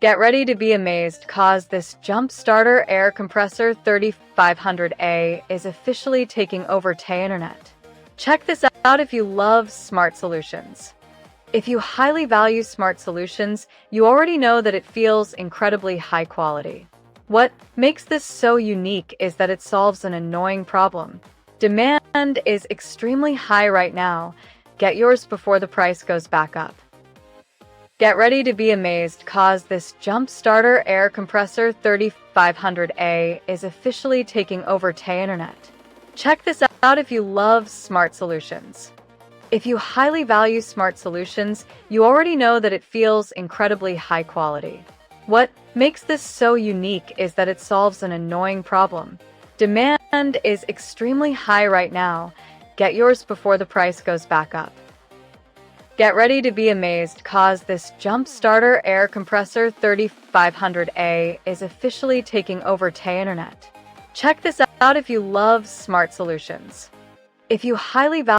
Get ready to be amazed cause this jump starter air compressor 3500A is officially taking over the internet. Check this out if you love smart solutions. If you highly value smart solutions, you already know that it feels incredibly high quality. What makes this so unique is that it solves an annoying problem. Demand is extremely high right now. Get yours before the price goes back up. Get ready to be amazed cause this jump starter air compressor 3500A is officially taking over the internet. Check this out if you love smart solutions. If you highly value smart solutions, you already know that it feels incredibly high quality. What makes this so unique is that it solves an annoying problem. Demand is extremely high right now. Get yours before the price goes back up. Get ready to be amazed cause this jump starter air compressor 3500A is officially taking over the internet. Check this out if you love smart solutions. If you highly value